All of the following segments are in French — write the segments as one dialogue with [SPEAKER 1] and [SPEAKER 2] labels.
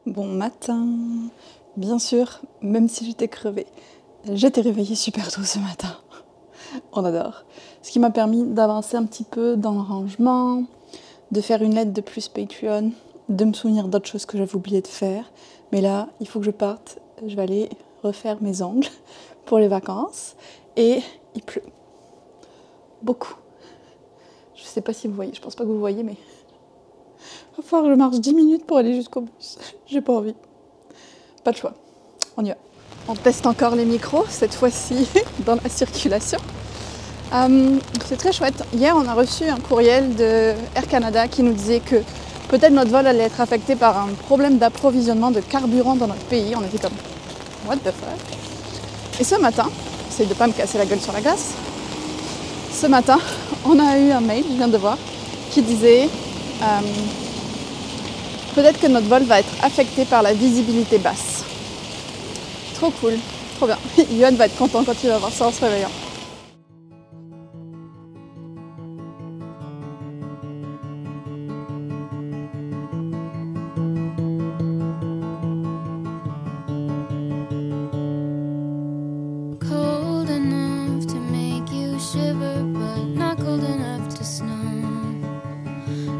[SPEAKER 1] Bon matin. Bien sûr, même si j'étais crevée, j'étais réveillée super tôt ce matin. On adore. Ce qui m'a permis d'avancer un petit peu dans le rangement, de faire une lettre de plus Patreon, de me souvenir d'autres choses que j'avais oublié de faire. Mais là, il faut que je parte. Je vais aller refaire mes ongles pour les vacances. Et il pleut. Beaucoup. Je sais pas si vous voyez, je pense pas que vous voyez, mais il va falloir que je marche 10 minutes pour aller jusqu'au bus. J'ai pas envie. Pas de choix. On y va. On teste encore les micros, cette fois-ci dans la circulation. C'est très chouette. Hier, on a reçu un courriel de Air Canada qui nous disait que peut-être notre vol allait être affecté par un problème d'approvisionnement de carburant dans notre pays. On était comme, what the fuck? Et ce matin, j'essaie de pas me casser la gueule sur la glace. Ce matin, on a eu un mail, je viens de voir, qui disait peut-être que notre vol va être affecté par la visibilité basse. Trop cool, trop bien. Yoann va être content quand il va voir ça en se réveillant.
[SPEAKER 2] Cold enough to make you shiver, but not cold enough to snow.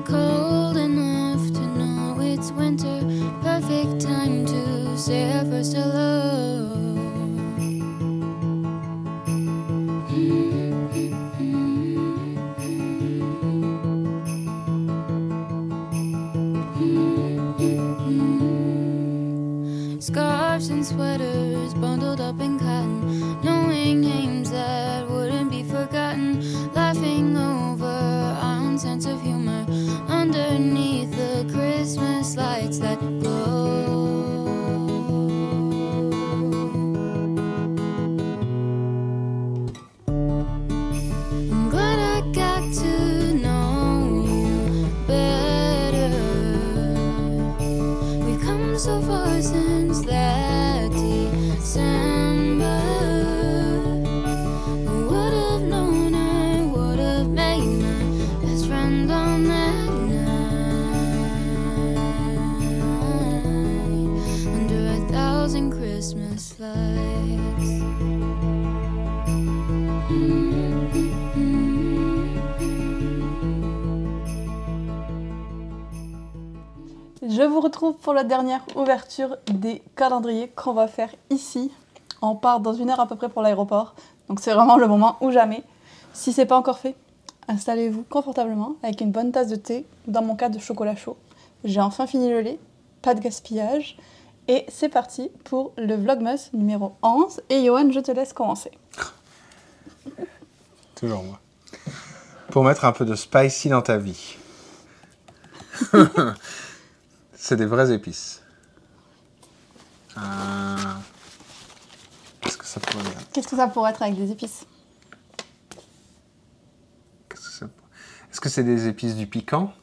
[SPEAKER 2] Cold enough to know it's winter, perfect time to say our first hello. Scarves and sweaters bundled up in cotton, knowing names that wouldn't be forgotten, laughing over our own sense of humor underneath the Christmas lights that glow. I'm glad I got to know you better. We've come so far since that December. Who would have known I would have made my best friend on that night under 1,000 Christmas lights.
[SPEAKER 1] Je vous retrouve pour la dernière ouverture des calendriers qu'on va faire ici. On part dans 1 heure à peu près pour l'aéroport. Donc c'est vraiment le moment ou jamais. Si c'est pas encore fait, installez-vous confortablement avec une bonne tasse de thé ou dans mon cas de chocolat chaud. J'ai enfin fini le lait, pas de gaspillage. Et c'est parti pour le Vlogmas numéro 11. Et Yoann, je te laisse commencer.
[SPEAKER 3] Toujours moi. Pour mettre un peu de spicy dans ta vie. C'est des vraies épices. Qu'est-ce que ça pourrait être?
[SPEAKER 1] Qu'est-ce que ça pourrait être avec des épices?
[SPEAKER 3] Est-ce que c'est des épices du piquant?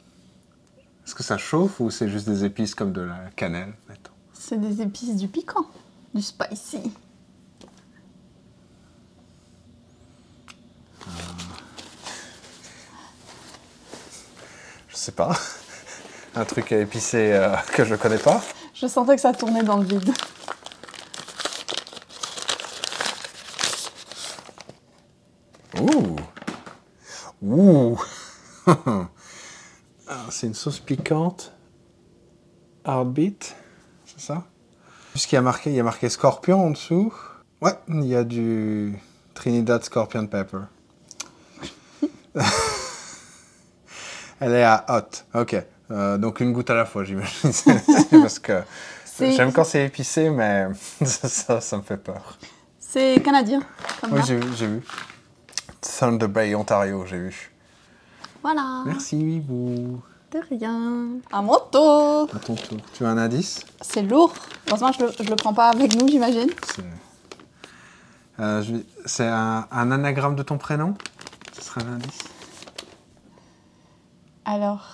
[SPEAKER 3] Est-ce que ça chauffe ou c'est juste des épices comme de la cannelle, mettons?
[SPEAKER 1] C'est des épices du piquant, du spicy.
[SPEAKER 3] Je sais pas. Un truc à épicer que je connais pas.
[SPEAKER 1] Je sentais que ça tournait dans le vide.
[SPEAKER 3] Ouh! Ouh! C'est une sauce piquante. Heartbeat, c'est ça? Puisqu'il y a marqué scorpion en dessous. Ouais, il y a du Trinidad Scorpion Pepper. Elle est à hot. Ok. Donc une goutte à la fois, j'imagine. Parce que j'aime quand c'est épicé, mais ça me fait peur.
[SPEAKER 1] C'est canadien. Comme
[SPEAKER 3] Oui,
[SPEAKER 1] ça.
[SPEAKER 3] j'ai vu. Thunder Bay, Ontario, j'ai vu.
[SPEAKER 1] Voilà.
[SPEAKER 3] Merci, Wibou.
[SPEAKER 1] De rien. À mon tour.
[SPEAKER 3] À ton tour. Tu as un indice?
[SPEAKER 1] C'est lourd. Heureusement, je le prends pas avec nous, j'imagine.
[SPEAKER 3] C'est un anagramme de ton prénom? Ce serait un indice?
[SPEAKER 1] Alors,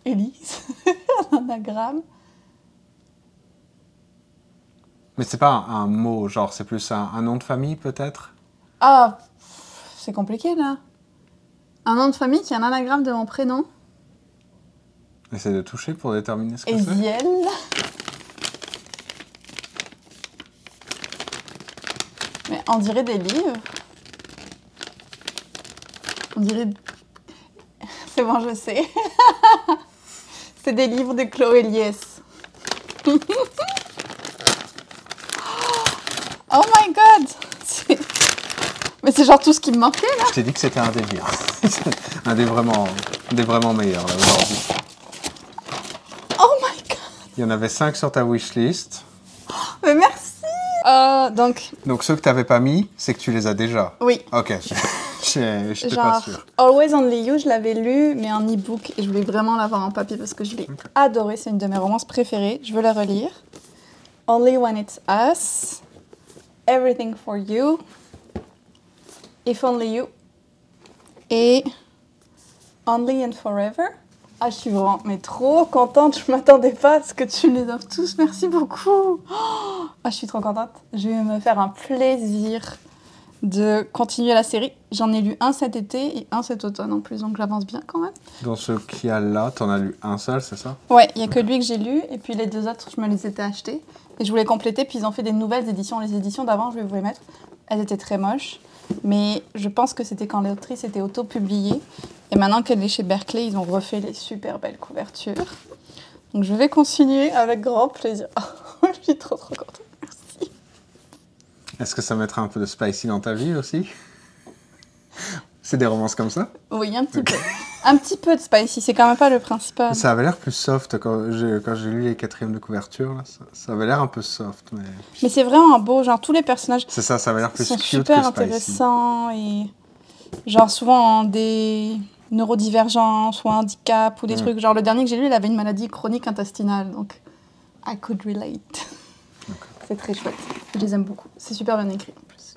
[SPEAKER 1] Élise, un anagramme.
[SPEAKER 3] Mais c'est pas un mot, genre c'est plus un nom de famille peut-être?
[SPEAKER 1] Ah, c'est compliqué là. Un nom de famille qui est un anagramme de mon prénom.
[SPEAKER 3] Essaye de toucher pour déterminer ce que c'est.
[SPEAKER 1] Eziel. Mais on dirait des livres. On dirait... C'est bon, je sais. C'est des livres de Chloé Liès. Oh my god! Mais c'est genre tout ce qui me manquait là.
[SPEAKER 3] Je t'ai dit que c'était un délire. un des vraiment meilleurs là aujourd'hui.
[SPEAKER 1] Oh my god!
[SPEAKER 3] Il y en avait 5 sur ta wishlist.
[SPEAKER 1] Mais merci!
[SPEAKER 3] Donc ceux que tu n'avais pas mis, c'est que tu les as déjà.
[SPEAKER 1] Oui.
[SPEAKER 3] Ok, je n'étais
[SPEAKER 1] Genre,
[SPEAKER 3] pas sûr.
[SPEAKER 1] Always Only You, je l'avais lu, mais en e-book, et je voulais vraiment l'avoir en papier parce que je l'ai adoré. C'est une de mes romances préférées. Je veux la relire. Only When It's Us, Everything for You, If Only You, et Only and Forever. Ah, je suis vraiment mais trop contente. Je m'attendais pas à ce que tu les offres tous. Merci beaucoup. Oh, ah, je suis trop contente. Je vais me faire un plaisir de continuer la série. J'en ai lu un cet été et un cet automne en plus, donc j'avance bien quand même.
[SPEAKER 3] Dans ce qu'il y a là, tu en as lu un seul, c'est ça?
[SPEAKER 1] Ouais, il n'y a que lui que j'ai lu, et puis les 2 autres, je me les étais achetés. Et je voulais compléter, puis ils ont fait des nouvelles éditions. Les éditions d'avant, je vais vous les mettre. Elles étaient très moches, mais je pense que c'était quand l'autrice était auto-publiée. Et maintenant qu'elle est chez Berkeley, ils ont refait les super belles couvertures. Donc je vais continuer avec grand plaisir. Je suis trop contente. Merci.
[SPEAKER 3] Est-ce que ça mettra un peu de spicy dans ta vie aussi? C'est des romances comme ça?
[SPEAKER 1] Oui, un petit peu. Un petit peu de spicy, c'est quand même pas le principal.
[SPEAKER 3] Ça avait l'air plus soft quand j'ai lu les 4e de couverture. Là, ça avait l'air un peu soft.
[SPEAKER 1] Mais c'est vraiment beau, genre tous les personnages
[SPEAKER 3] c'est ça avait l'air plus
[SPEAKER 1] sont
[SPEAKER 3] cute
[SPEAKER 1] super
[SPEAKER 3] que spicy.
[SPEAKER 1] intéressants et genre souvent des neurodivergences ou handicap ou des trucs. Genre le dernier que j'ai lu, il avait une maladie chronique intestinale, donc I could relate. C'est très chouette, je les aime beaucoup. C'est super bien écrit en plus.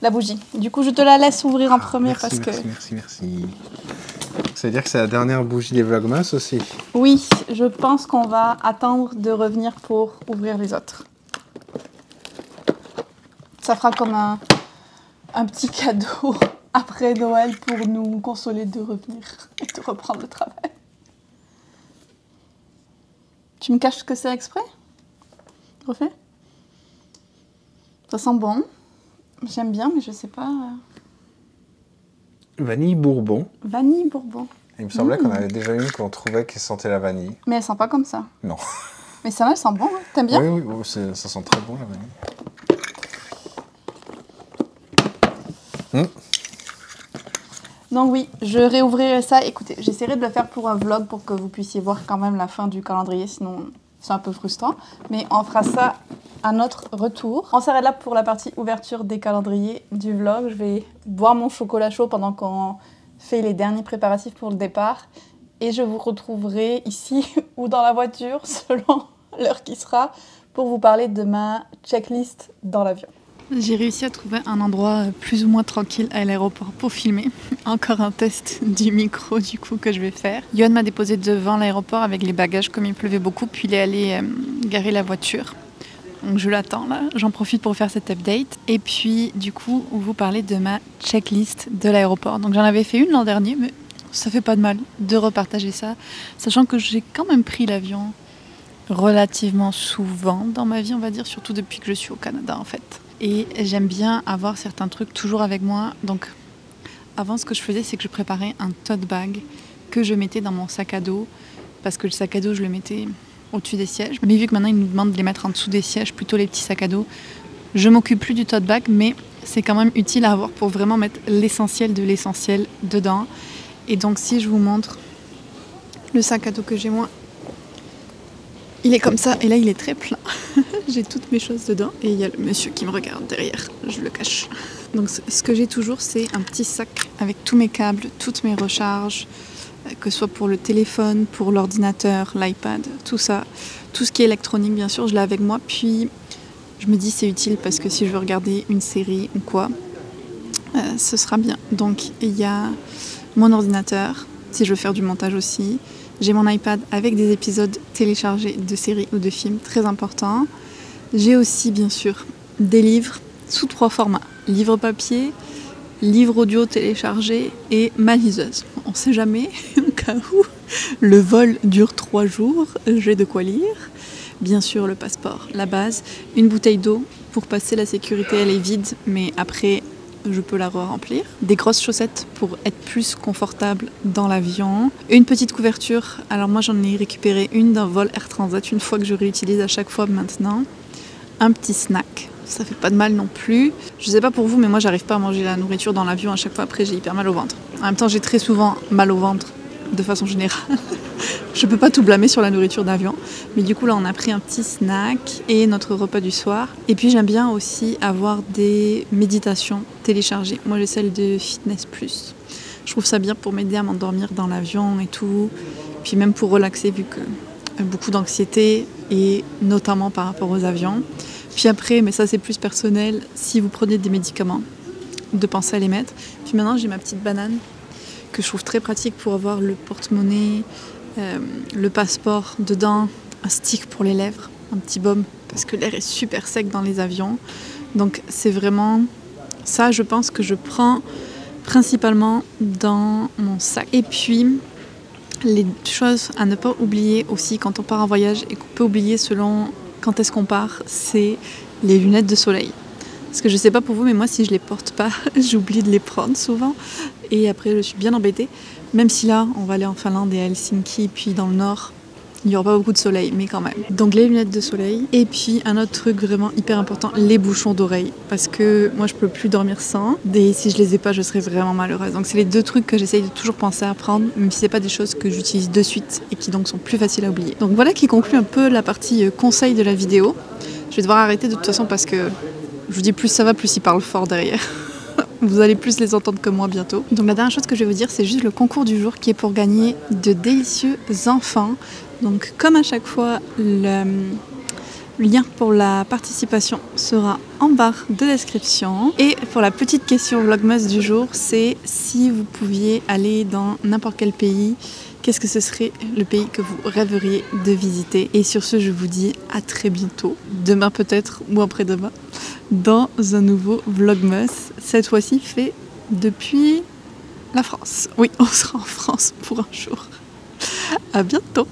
[SPEAKER 1] La bougie. Du coup, je te la laisse ouvrir en premier
[SPEAKER 3] merci,
[SPEAKER 1] parce que...
[SPEAKER 3] Merci. Ça veut dire que c'est la dernière bougie des Vlogmas aussi?
[SPEAKER 1] Oui, je pense qu'on va attendre de revenir pour ouvrir les autres. Ça fera comme un petit cadeau après Noël pour nous consoler de revenir et de reprendre le travail. Tu me caches ce que c'est exprès? Refais? Ça sent bon. J'aime bien, mais je sais pas...
[SPEAKER 3] Vanille bourbon.
[SPEAKER 1] Vanille bourbon.
[SPEAKER 3] Il me semblait qu'on avait déjà une qu'on trouvait qui sentait la vanille.
[SPEAKER 1] Mais elle sent pas comme ça.
[SPEAKER 3] Non.
[SPEAKER 1] Mais ça va, elle sent bon, hein. T'aimes bien?
[SPEAKER 3] Oui, ça sent très bon la vanille.
[SPEAKER 1] Donc oui, je réouvrirai ça. Écoutez, j'essaierai de le faire pour un vlog pour que vous puissiez voir quand même la fin du calendrier, sinon c'est un peu frustrant. Mais on fera ça à notre retour. On s'arrête là pour la partie ouverture des calendriers du vlog. Je vais boire mon chocolat chaud pendant qu'on fait les derniers préparatifs pour le départ. Et je vous retrouverai ici ou dans la voiture, selon l'heure qui sera, pour vous parler de ma checklist dans l'avion. J'ai réussi à trouver un endroit plus ou moins tranquille à l'aéroport pour filmer. Encore un test du micro du coup que je vais faire. Yoann m'a déposé devant l'aéroport avec les bagages comme il pleuvait beaucoup, puis il est allé garer la voiture. Donc je l'attends là, j'en profite pour faire cet update. Et puis du coup, vous parler de ma checklist de l'aéroport. Donc j'en avais fait une l'an dernier, mais ça fait pas de mal de repartager ça. Sachant que j'ai quand même pris l'avion relativement souvent dans ma vie, on va dire, surtout depuis que je suis au Canada en fait. Et j'aime bien avoir certains trucs toujours avec moi. Donc avant, ce que je faisais, c'est que je préparais un tote bag que je mettais dans mon sac à dos. Parce que le sac à dos, je le mettais au-dessus des sièges. Mais vu que maintenant, ils nous demandent de les mettre en dessous des sièges, plutôt les petits sacs à dos, je m'occupe plus du tote bag, mais c'est quand même utile à avoir pour vraiment mettre l'essentiel de l'essentiel dedans. Et donc, si je vous montre le sac à dos que j'ai moi, il est comme ça, et là il est très plein. J'ai toutes mes choses dedans, et il y a le monsieur qui me regarde derrière, je le cache. Donc ce que j'ai toujours, c'est un petit sac avec tous mes câbles, toutes mes recharges, que ce soit pour le téléphone, pour l'ordinateur, l'iPad, tout ça. Tout ce qui est électronique, bien sûr, je l'ai avec moi. Puis je me dis c'est utile parce que si je veux regarder une série ou quoi, ce sera bien. Donc il y a mon ordinateur, si je veux faire du montage aussi. J'ai mon iPad avec des épisodes téléchargés de séries ou de films, très importants. J'ai aussi, bien sûr, des livres sous 3 formats. Livre papier, livre audio téléchargé et ma liseuse. On ne sait jamais, au cas cas où. Le vol dure 3 jours, j'ai de quoi lire. Bien sûr, le passeport, la base. Une bouteille d'eau pour passer la sécurité, elle est vide, mais après, je peux la re-remplir. Des grosses chaussettes pour être plus confortable dans l'avion. Une petite couverture. Alors moi, j'en ai récupéré une d'un vol Air Transat, une fois que je réutilise à chaque fois maintenant. Un petit snack. Ça fait pas de mal non plus. Je sais pas pour vous, mais moi, j'arrive pas à manger la nourriture dans l'avion à chaque fois. Après, j'ai hyper mal au ventre. En même temps, j'ai très souvent mal au ventre, de façon générale. Je peux pas tout blâmer sur la nourriture d'avion. Mais du coup, là, on a pris un petit snack et notre repas du soir. Et puis, j'aime bien aussi avoir des méditations téléchargées. Moi, j'ai celle de Fitness Plus. Je trouve ça bien pour m'aider à m'endormir dans l'avion et tout. Puis même pour relaxer, vu que beaucoup d'anxiété, et notamment par rapport aux avions. Puis après, mais ça c'est plus personnel, si vous prenez des médicaments, de penser à les mettre. Puis maintenant, j'ai ma petite banane que je trouve très pratique pour avoir le porte-monnaie, le passeport dedans, un stick pour les lèvres, un petit baume, parce que l'air est super sec dans les avions. Donc c'est vraiment ça, je pense que je prends principalement dans mon sac. Et puis, les choses à ne pas oublier aussi quand on part en voyage et qu'on peut oublier selon quand est-ce qu'on part, c'est les lunettes de soleil. Parce que je sais pas pour vous, mais moi si je les porte pas, j'oublie de les prendre souvent. Et après je suis bien embêtée. Même si là, on va aller en Finlande et à Helsinki, puis dans le nord, il n'y aura pas beaucoup de soleil, mais quand même. Donc les lunettes de soleil. Et puis un autre truc vraiment hyper important, les bouchons d'oreilles. Parce que moi je peux plus dormir sans. Et si je les ai pas, je serais vraiment malheureuse. Donc c'est les deux trucs que j'essaye de toujours penser à prendre, même si c'est pas des choses que j'utilise de suite et qui donc sont plus faciles à oublier. Donc voilà qui conclut un peu la partie conseil de la vidéo. Je vais devoir arrêter de toute façon parce que je vous dis plus ça va, plus ils parlent fort derrière. Vous allez plus les entendre que moi bientôt. Donc la dernière chose que je vais vous dire, c'est juste le concours du jour qui est pour gagner de délicieux enfants. Donc comme à chaque fois, le lien pour la participation sera en barre de description. Et pour la petite question vlogmas du jour, c'est si vous pouviez aller dans n'importe quel pays, qu'est-ce que ce serait le pays que vous rêveriez de visiter? Et sur ce, je vous dis à très bientôt, demain peut-être ou après-demain, dans un nouveau vlogmas. Cette fois-ci fait depuis la France. Oui, on sera en France pour un jour. À bientôt!